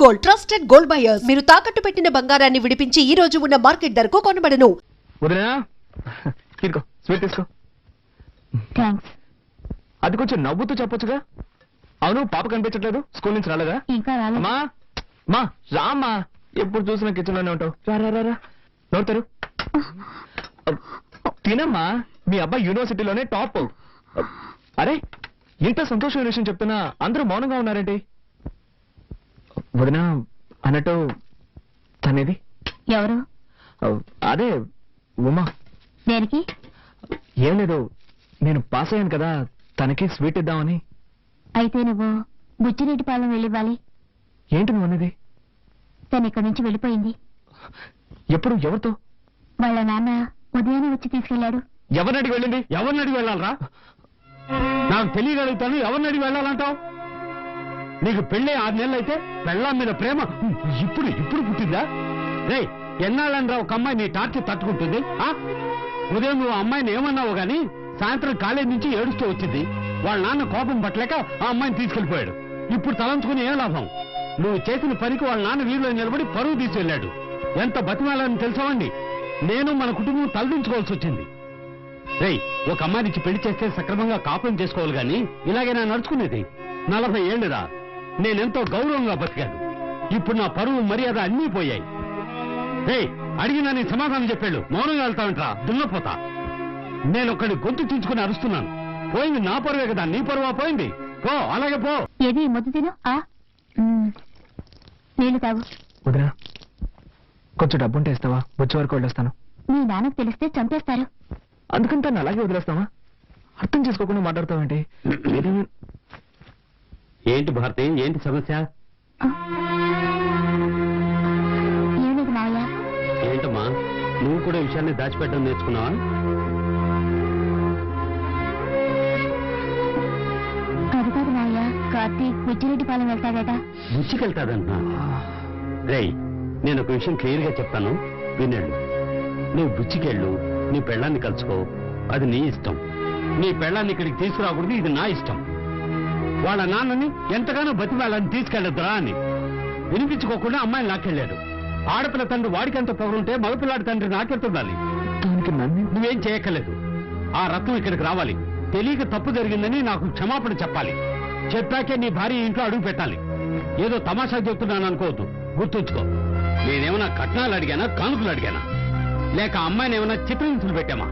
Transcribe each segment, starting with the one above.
Gold, trusted gold buyers. మీరు తాకట్టు పెట్టిన బంగారాన్ని విడిపించి ఈ రోజు ఉన్న మార్కెట్ ధరకు కొనబడను. వదినా తీసుకో, స్వీట్ తీసుకో. థ్యాంక్స్. అది కొంచెం నవ్వుతూ చెప్పొచ్చుగా. అవును, పాప కనిపించట్లేదు, స్కూల్ నుంచి రాలేదా? ఇంకా రాలేదు. అమ్మా మా రామ్మా, ఎప్పుడు చూసినా కిచెన్ లోనే ఉంటావు. రా రా రా నోడతారు. తినమ్మా, మీ అబ్బాయి యూనివర్సిటీలోనే టాప్. అరే, ఇంత సంతోషమైన విషయం చెప్తున్నా అందరూ మౌనంగా ఉన్నారేంటి? వదినా అన్నట్టు తనేది ఎవరు? అదే ఉమా. దేనికి? ఏం లేదు, నేను పాస్ అయ్యాను కదా, తనకి స్వీట్ ఇద్దామని. అయితే నువ్వు బుచ్చిరెడ్డిపాలెం వెళ్ళివ్వాలి. ఏంటి నువ్వు అనేది? తను ఇక్కడి నుంచి వెళ్ళిపోయింది. ఎప్పుడు? ఎవరితో? వాళ్ళ నాన్న ఉదయాన్నే వచ్చి తీసుకెళ్లాడు. ఎవరిని అడిగి వెళ్ళింది? ఎవరిని అడిగి వెళ్ళాలరా? నాకు తెలియగలుగుతాను, ఎవరిని అడిగి వెళ్ళాలంటావు? నీకు పెళ్ళి 6 నెలలు అయితే పెళ్ళాం మీద ప్రేమ ఇప్పుడు ఇప్పుడు పుట్టిందా? రే, ఎన్నాళ్ళనరా ఒక అమ్మాయి నీ టార్చర్ తట్టుకుంటుంది? ఉదయం నువ్వు అమ్మాయిని ఏమన్నావు గాని సాయంత్రం కాలేజీ నుంచి ఏడుస్తూ వచ్చింది. వాళ్ళ నాన్న కోపం పట్టలేక ఆ అమ్మాయిని తీసుకెళ్లిపోయాడు. ఇప్పుడు తలంచుకుని ఏం లాభం? నువ్వు చేసిన పనికి వాళ్ళ నాన్న వీధిలో నిలబడి పరువు తీసుకెళ్లాడు. ఎంత బతిమాలని తెలుసావండి? నేను మన కుటుంబం తలదించుకోవాల్సి వచ్చింది. రేయ్, ఒక అమ్మాయినికి పెళ్లి చేస్తే సక్రమంగా కాపురం చేసుకోవాలి గాని ఇలాగే నా నడుచుకునేది. 40 ఏళ్ళురా, నేనెంతో గౌరవంగా బతికాను. ఇప్పుడు నా పరువు మర్యాద అన్నీ పోయాయి. రేయ్, అడిగినా నీ సమాధానం చెప్పాడు. మౌనంగా వెళ్తావంటరా దున్నపోతా. నేను ఒక్కడి గొంతు చించుకుని అరుస్తున్నాను. పోయింది నా పరువే కదా, నీ పరువా పోయింది? పో, అలాగే పో. ఏది ముద్దు తిను. నీళ్లు తాగు. వదినా కొంచెం డబ్బుంటే ఇస్తావా? బుచ్చి వరకు వెళ్ళొస్తాను. నీ నాన్నకు తెలిస్తే చంపేస్తారు. అందుకని తను అలాగే వదిలేస్తావా? అర్థం చేసుకోకుండా మాట్లాడతావేంటి? ఏంటి భారతి, ఏంటి సమస్య? ఏమిటి మావయ్య? ఏంటమ్మా, నువ్వు కూడా విషయాన్ని దాచిపెట్టడం నేర్చుకున్నావా? అది కాదు మావయ్య, కార్తీక్ బుచ్చిరెడ్డిపాలెం వెళ్తాడట. బుచ్చికెళ్తాదంటున్నా? రేయ్, నేను ఒక విషయం క్లియర్ గా చెప్తాను, వినండి. నువ్వు బుచ్చికెళ్ళు, నీ పెళ్ళాన్ని కలుసుకో, అది నీ ఇష్టం. నీ పెళ్ళాన్ని ఇక్కడికి తీసుకురాకూడదు, ఇది నా ఇష్టం. వాళ్ళ నాన్నని ఎంతగానో బతిమాలని తీసుకెళ్లొద్దురా అని వినిపించుకోకుండా అమ్మాయిని నాకెళ్ళాడు. ఆడపిల్ల తండ్రి వాడికెంత పొగరుంటే మగపిల్లాడి తండ్రి నాకెళ్తుండాలి. దానికి నన్ను నువ్వేం చేయక్కర్లేదు. ఆ రత్నం ఇక్కడికి రావాలి. తెలియక తప్పు జరిగిందని నాకు క్షమాపణ చెప్పాలి. చెప్పాకే నీ భార్య ఇంట్లో అడుగు పెట్టాలి. ఏదో తమాషా చెప్తున్నాను అనుకోవద్దు, గుర్తుంచుకో. నేనేమన్నా కట్నాలు అడిగానా, కానుకలు అడిగానా, లేక అమ్మాయిని ఏమైనా చిత్రహింసలు పెట్టామా?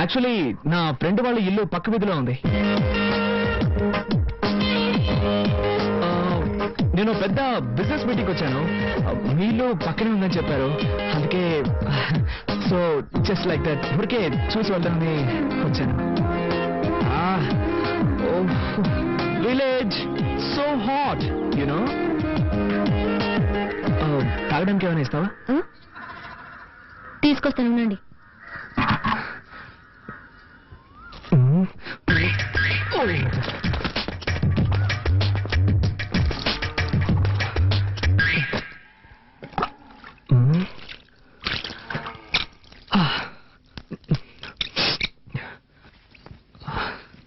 యాక్చువల్లీ నా ఫ్రెండ్ వాళ్ళ ఇల్లు పక్క వీధిలో ఉంది. నేను పెద్ద బిజినెస్ మీటింగ్ వచ్చాను. మీ ఇల్లు పక్కనే ఉందని చెప్పారు. అందుకే సో జస్ట్ లైక్ దట్ ఊరికే చూసి వెళ్దామని వచ్చాను. Village so hot you know. తాగడానికి ఏమైనా ఇస్తావా? తీసుకొస్తాను ఉండండి.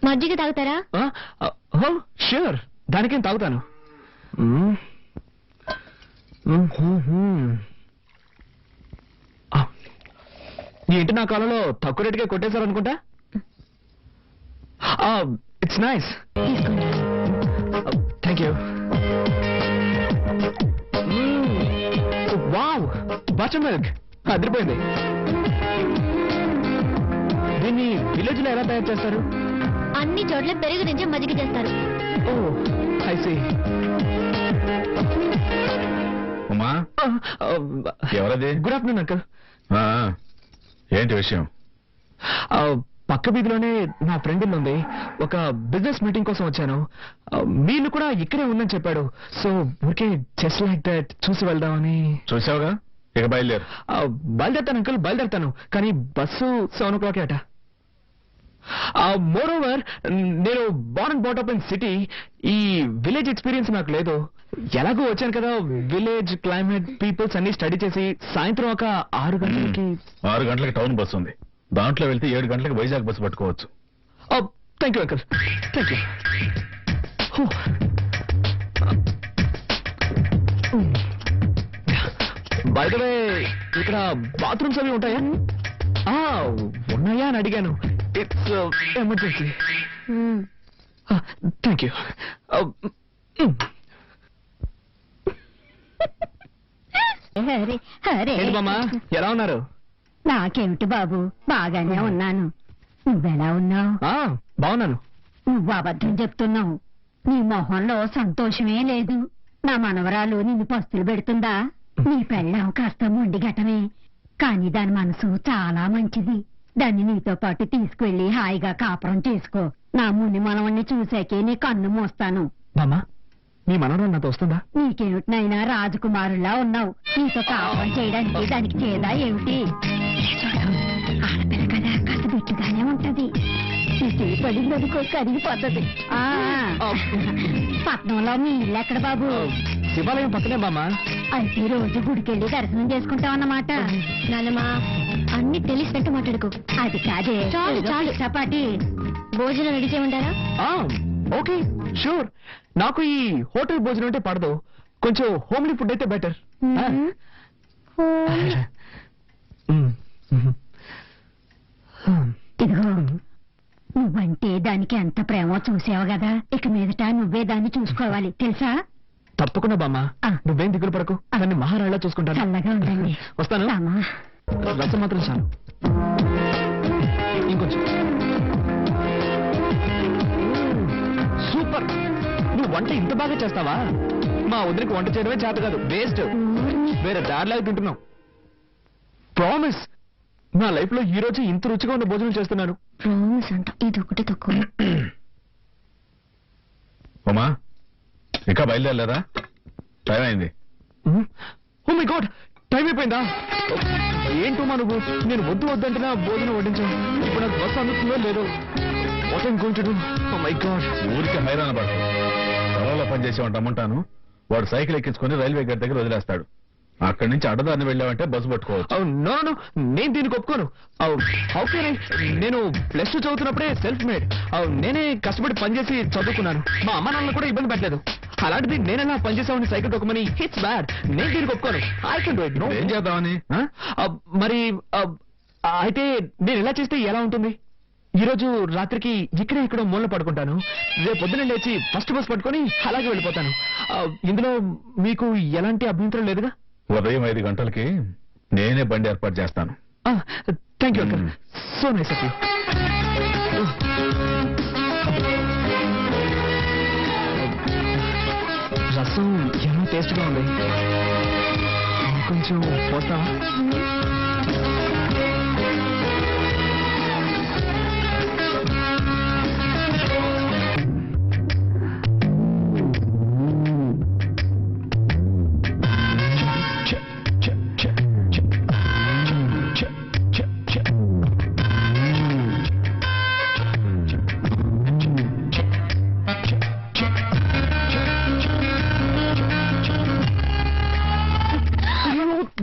మజ్జిగ తాగుతారా? ష్యూర్, దానికేం తాగుతాను. ఏంటి నా కాలంలో తక్కువ రేటుగా కొట్టేశారు అనుకుంటా. It's nice, thank you. Wow, butter milk అదిరిపోయింది. దీన్ని విలేజ్ లో ఎలా తయారు చేస్తారు? అన్ని చోట్ల పెరుగు నుంచి మజ్జిగ చేస్తారు. ఓ ఐ సీ. ఉమా, ఎవరది? Good afternoon uncle. ఏంటి విషయం? పక్క వీధిలోనే నా ఫ్రెండ్ ఇల్లు ఉంది. ఒక బిజినెస్ మీటింగ్ కోసం వచ్చాను. మీళ్ళు కూడా ఇక్కడే ఉందని చెప్పాడు. సో ఊరికే జస్ట్ లైక్ దట్ చూసి వెళ్దామని. చూసావుగా, ఇక బయలుదేరు. బయలుదేరుతాను అంకుల్, బయలుదేరుతాను. కానీ బస్సు 7 o'clock అట. మోర్ ఓవర్ నేను born and brought up in city. ఈ విలేజ్ ఎక్స్పీరియన్స్ నాకు లేదు. ఎలాగో వచ్చాను కదా, విలేజ్ క్లైమేట్ పీపుల్స్ అన్ని స్టడీ చేసి సాయంత్రం ఒక 6 గంటలకి 6 గంటలకు టౌన్ బస్సు ఉంది, దాంట్లో వెళ్తే 7 గంటలకు వైజాగ్ బస్సు పట్టుకోవచ్చు. Thank you uncle, thank you. By the way, ఇక్కడ బాత్రూమ్స్ అవి ఉంటాయా? ఉన్నాయా అని అడిగాను. It's emergency. Thank you. Hare Hare ఏంటి బామ్మా, ఎలా ఉన్నారు? నాకేమిటి బాబు, బాగానే ఉన్నాను. నువ్వెలా ఉన్నావు? బాగున్నాను. నువ్వు అబద్ధం చెప్తున్నావు. నీ మొహంలో సంతోషమే లేదు. నా మనవరాలు నిన్ను పస్తులు పెడుతుందా? నీ పెళ్ళాం కాస్త మొండి ఘటమే, కానీ దాని మనసు చాలా మంచిది. దాన్ని నీతో పాటు తీసుకువెళ్లి హాయిగా కాపురం చేసుకో. నా ముని మనవణ్ణి చూసాకే నీ కన్ను మోస్తాను. బామ్మా, మీ మనవరాలు నాతో వస్తుందా? నీకేమిటినైనా రాజకుమారులా ఉన్నావు. నీతో కాపురం చేయడానికి దానికి చేదా ఏమిటి? ఆడపిల్ల కదా, కాస్త బిట్టుగానే ఉంటది. పడిందనుకో కరిగిపోతుంది. పట్నంలో మీ ఇల్లు ఎక్కడ బాబు? శివాలయం పక్కనే బామ్మా. అయితే రోజు గుడికెళ్ళి దర్శనం చేసుకుంటాం అన్నమాట. నాన్నమ్మా, అన్ని తెలిసినట్టు మాట్లాడుకో. అది కాదే. చాలు చాలు, చపాటి భోజనం రెడీ చేయమంటారా? Okay, sure. నాకు ఈ హోటల్ భోజనం అంటే పడదు, కొంచెం హోమ్లీ ఫుడ్ అయితే బెటర్. ఇదిగో, నువ్వంటే దానికి ఎంత ప్రేమో చూసావు కదా, ఇక మీదట నువ్వే దాన్ని చూసుకోవాలి, తెలుసా? తప్పకుండా బామ్మా, నువ్వేం దిగులు పడకు, దాన్ని మహారాణిలా చూసుకుంటాను. చల్లగా ఉండండి. వస్తాను. రసం మాత్రం చాలు, ఇంకొంచెం. సూపర్. నువ్వు వంట ఇంత బాగా చేస్తావా? మా వదిలికి వంట చేయడమే చేత కాదు, వేస్ట్. వేరే దారిలాగా తింటున్నావు. ప్రామిస్, నా లైఫ్ లో ఈ రోజు ఇంత రుచిగా ఉన్న భోజనం చేస్తున్నాను. ప్రామిస్ అంట, ఇది ఒకటి తక్కువ. ఉమా, ఇంకా బయలుదేరలేదా? టైం అయింది. ఓ మై గాడ్, టైం అయిపోయిందా? ఏంటమ్మా నువ్వు, నేను వద్దు వద్దంటున్నా భోజనం వడ్డించాను. ఇప్పుడు నాకు బస్సు అందుతుందో లేదో. What I'm going to do? Oh my god. ఊరికి హైరాణ పడతాడు. పొలంలో పనిచేసేవాడు రమ్మంటాను, వాడు సైకిల్ ఎక్కించుకుని రైల్వే గేట్ దగ్గర వదిలేస్తాడు. అక్కడి నుంచి అడ్డదాన్ని వెళ్ళావంటే బస్సు పట్టుకోవచ్చు. నో నో, నేను దీనికి ఒప్పుకోను. నేను +2 చదువుతున్నప్పుడే సెల్ఫ్ మేడ్. నేనే కష్టపడి పనిచేసి చదువుకున్నాను. మా అమ్మ నాన్న కూడా ఇబ్బంది పెట్టలేదు. అలాంటిది నేనెలా పనిచేసామని సైకిల్ తొక్కమని, ఇట్స్ బ్యాడ్. నేను దీనికి ఒప్పుకోను. I can do it. No. ఏం చేద్దామని? మరి అయితే నేను ఎలా చేస్తే ఎలా ఉంటుంది? ఈ రోజు రాత్రికి ఇక్కడ మూల పడుకుంటాను. రేపు పొద్దున లేచి ఫస్ట్ బస్ పట్టుకొని అలాగే వెళ్ళిపోతాను. ఇందులో మీకు ఎలాంటి అభ్యంతరం లేదుగా? ఉదయం 5 గంటలకి నేనే బండి ఏర్పాటు చేస్తాను. Thank you uncle, so nice of you. రసం ఎంత టేస్ట్గా ఉంది. కొంచెం పోస్తావా?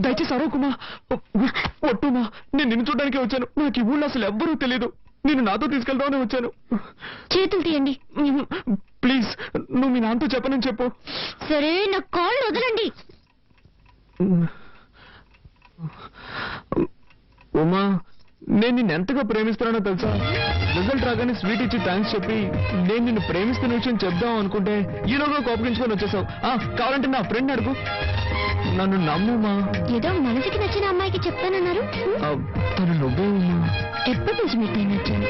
దయచేసి అరవకుమా, ఒట్టుమా. నేను నిన్ను చూడడానికే వచ్చాను. నాకు ఈ ఊళ్ళో అసలు ఎవ్వరూ తెలియదు. నేను నాతో తీసుకెళ్తామని వచ్చాను. చేతులు తీయండి ప్లీజ్. నువ్వు మీ నాన్నతో చెప్పనని చెప్పు. సరే, నా కాళ్ళు వదలండి. ఉమా, నేను నిన్ను ఎంతగా ప్రేమిస్తున్నానో తెలుసా? రిజల్ట్ రాగానే స్వీట్ ఇచ్చి థ్యాంక్స్ చెప్పి నేను నిన్ను ప్రేమిస్తున్న విషయం చెప్దాం అనుకుంటే ఈలోగా కోపగించుకొని వచ్చేసావు. కావాలంటే నా ఫ్రెండ్ అడుగు. నన్ను నమ్ముమా. ఏదో మనసుకి నచ్చిన అమ్మాయికి చెప్తానన్నారు. తను నువ్వే ఉమా. ఎప్పటి నుంచి మీకు నేను వచ్చాను?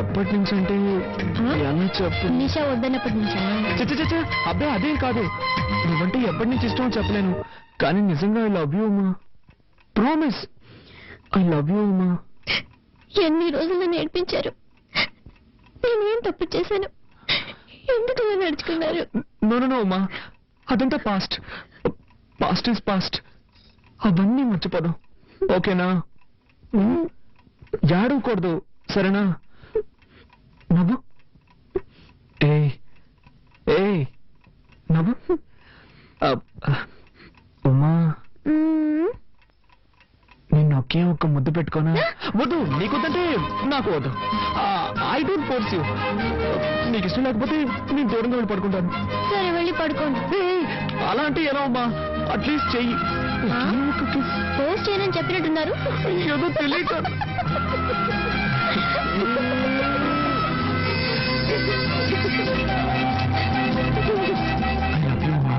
ఎప్పటి నుంచి అంటే అన్నీ చెప్పు. నిషా వద్దన్నప్పటి నుంచా? చచ్చా, అబ్బాయి అదేం కాదు. నువ్వంటే ఎప్పటి నుంచి ఇష్టమో చెప్పలేను, కానీ నిజంగా I love you Uma. Promise, I love you Uma. ఎన్ని రోజులు నేర్పించారు. నేనేం తప్పు చేశాను? ఎందుకు ఇలా నడుచుకున్నారు? నో ఉమా, అదంతా పాస్ట్. Past is past. అవన్నీ మర్చిపోదు, ఓకేనా? ఏడవకూడదు, సరేనా? నవ్వు. ఏ నవ్వు. ఉమా నేను ఒకే ఒక్క ముద్దు పెట్టుకోనా? వద్దు, నీకొద్దంటే నాకు వద్దు. I don't force you. నీకు ఇష్టం లేకపోతే నేను దూరంగా వెళ్ళి పడుకుంటాను. సరే వెళ్ళి పడుకోండి. అలా అంటే ఎలా అమ్మా? అట్లీస్ట్ చెయ్యి. పోస్ట్ చేయనని చెప్పినట్టున్నారు. ఏదో తెలియక. I love you, అమ్మా.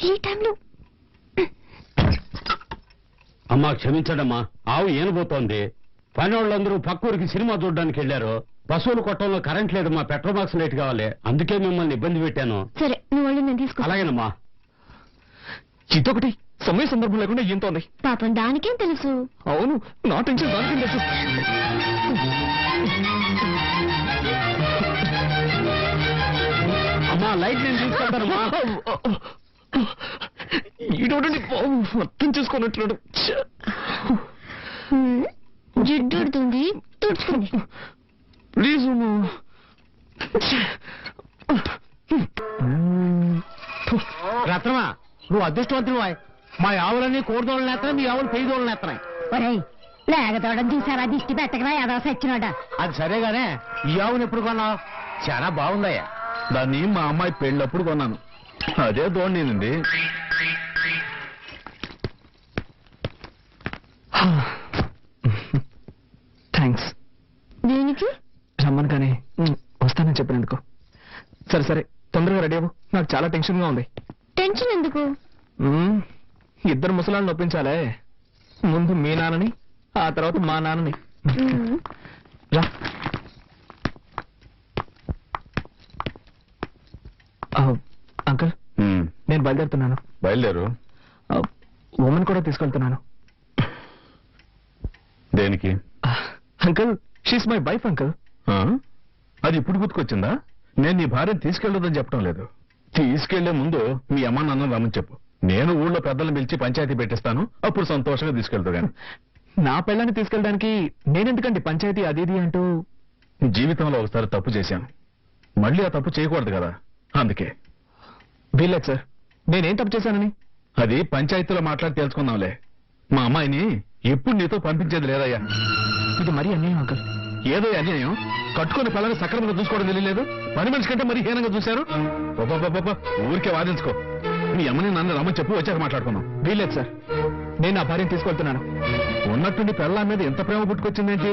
ఈ టైంలో అమ్మా క్షమించడమ్మా, ఆవు ఏనబోతోంది. పని వాళ్ళందరూ పక్కూరికి సినిమా చూడడానికి వెళ్ళారు. పశువుల కొట్టంలో కరెంట్ లేదు, మా పెట్రోల్ బాక్స్ లైట్ కావాలి. అందుకే మిమ్మల్ని ఇబ్బంది పెట్టాను. సరే నువ్వు వాళ్ళు నేను తీసుకో. అలాగేనమ్మా. ఇదొకటి సమయ సందర్భం లేకుండా ఏంతోంది. పాపం దానికేం తెలుసు. అవును, నా టెన్షన్ దానికేం తెలుసు. అమ్మా లైట్ నేను తీసుకుంటానమ్మా. ఈడోడండి అర్థం చేసుకున్నట్లు. జిడ్డుడుతుంది, తుడుచుకుంది. ప్లీజ్ రత్నమా, నువ్వు అదృష్టవంతులు. మా ఆవులన్నీ కోడిదోళ్ళని ఎత్తనాయి, మీ ఆవులు పెయ్యదోళ్ళని ఎత్తనాయి. ఒరేయ్ లేగదోడం చూసారా? దిష్టి పెట్టకరా ఏదో సచ్చినాడా. అది సరేగానే, ఈ ఆవును ఎప్పుడు కొన్నావు? చాలా బాగుందయ్యా. దాన్ని మా అమ్మాయి పెళ్ళప్పుడు కొన్నాను. అదే దోణింది. థ్యాంక్స్. దేనికి? రమ్మను కానీ వస్తానని చెప్పినందుకు. సరే సరే, తొందరగా రెడీ అవ్వు. నాకు చాలా టెన్షన్ గా ఉంది. టెన్షన్ ఎందుకు? ఇద్దరు ముసలాళ్ళని ఒప్పించాలే. ముందు మీ నాన్నని, ఆ తర్వాత మా నాన్నని. రా. అంకుల్, నేను బయలుదేరుతున్నాను. బయలుదేరు. ఉమెన్ కూడా తీసుకెళ్తున్నాను. దేనికి? Uncle, she's my wife uncle. అది ఇప్పుడు గుర్తుకొచ్చిందా? నేను నీ భార్యను తీసుకెళ్ళదని చెప్పడం లేదు. తీసుకెళ్లే ముందు మీ అమ్మ నాన్న రమ్మని చెప్పు. నేను ఊళ్ళో పెద్దలను పిలిచి పంచాయతీ పెట్టిస్తాను. అప్పుడు సంతోషంగా తీసుకెళ్తా గాని. నా పెళ్ళాన్ని తీసుకెళ్ళడానికి నేనెందుకండి పంచాయతీ అది ఇది అంటూ. జీవితంలో ఒకసారి తప్పు చేశాను, మళ్ళీ ఆ తప్పు చేయకూడదు కదా, అందుకే. వీల్లేదు సార్, నేనేం తప్పు చేశానని. అది పంచాయతీలో మాట్లాడి తెలుసుకుందాంలే. మా అమ్మాయిని ఎప్పుడు నీతో పంపించేది లేదయ్యా. ఇది మరీ అన్యాయం అంకుల్. ఏదో అన్యాయం. కట్టుకుని పిల్లలు సక్రమంగా చూసుకోవడం తెలియలేదు. పని మనిషి కంటే మరీ హీనంగా చూశారు. ఊరికే వాదించుకో. మీ అమ్మని నన్ను రమ్మని చెప్పు, వచ్చాక మాట్లాడుకుందాం. వీల్లేదు సార్, నేను నా భార్యను తీసుకెళ్తున్నాను. ఉన్నట్టుండి పిల్లల మీద ఎంత ప్రేమ పుట్టుకొచ్చిందేంటి?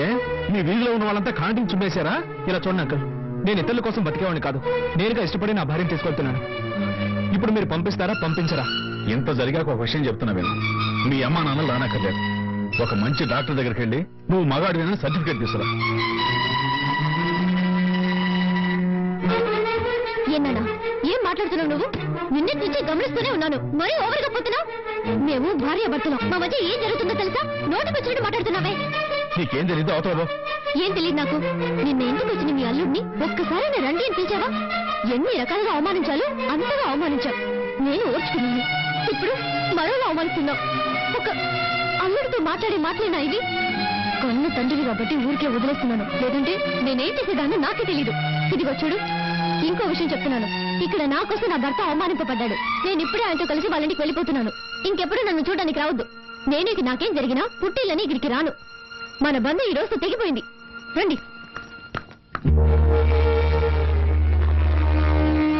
ఏ మీ వీధిలో ఉన్న వాళ్ళంతా కాంటింగ్ చుమ్మేశారా? ఇలా చూడండి అంకుల్, నేను ఇతరుల కోసం బతికేవాడిని కాదు. నేనుగా ఇష్టపడి నా భార్యను తీసుకెళ్తున్నాను. ఇప్పుడు మీరు పంపిస్తారా, పంపించరా? ఇంత జరిగాక ఒక విషయం చెప్తున్నా విను. మీ అమ్మా నాన్నలు రానక్కర్లేదు. ఒక మంచి డాక్టర్ దగ్గరికి వెళ్ళి నువ్వు మగాడివైనా సర్టిఫికేట్ తీసుకురా. ఏనాడా ఏం మాట్లాడుతున్నావు నువ్వు? నిన్నటి నుంచి గమనిస్తూనే ఉన్నాను. మరీ ఓవర్ గా పోతున్నావు. మేము భార్య భర్తలం, మా మధ్య ఏం జరుగుతుందో తెలుసా? నోటికి వచ్చినట్టు మాట్లాడుతున్నావే. నీకేం తెలీదు, అవతల ఏం తెలియదు నాకు. నిన్న ఇంటికి వచ్చిన మీ అల్లుడిని ఒక్కసారి రండి అని పిలిచావా? ఎన్ని రకాలుగా అవమానించాలో అంతగా అవమానించావు. నేను ఓర్చుకున్నాను. ఇప్పుడు మరోలా అవమానిస్తున్నావు. ఒక అల్లుడితో మాట్లాడే మాట్లాడినా ఇవి? కన్ను తండ్రివి కాబట్టి ఊరికే వదిలేస్తున్నాను. లేదంటే నేనేం చేసేదాన్ని నాకే తెలీదు. ఇదిగో చూడు, ఇంకో విషయం చెప్తున్నాను. ఇక్కడ నా కోసం నా భర్త అవమానింపబడ్డాడు. నేను ఇప్పుడే ఆయనతో కలిసి వాళ్ళ ఇంటికి వెళ్ళిపోతున్నాను. ఇంకెప్పుడు నన్ను చూడడానికి రావద్దు. నేను నాకేం జరిగినా పుట్టిల్లని ఇక్కడికి రాను. మన బంధం ఈ రోజు తెగిపోయింది. రండి.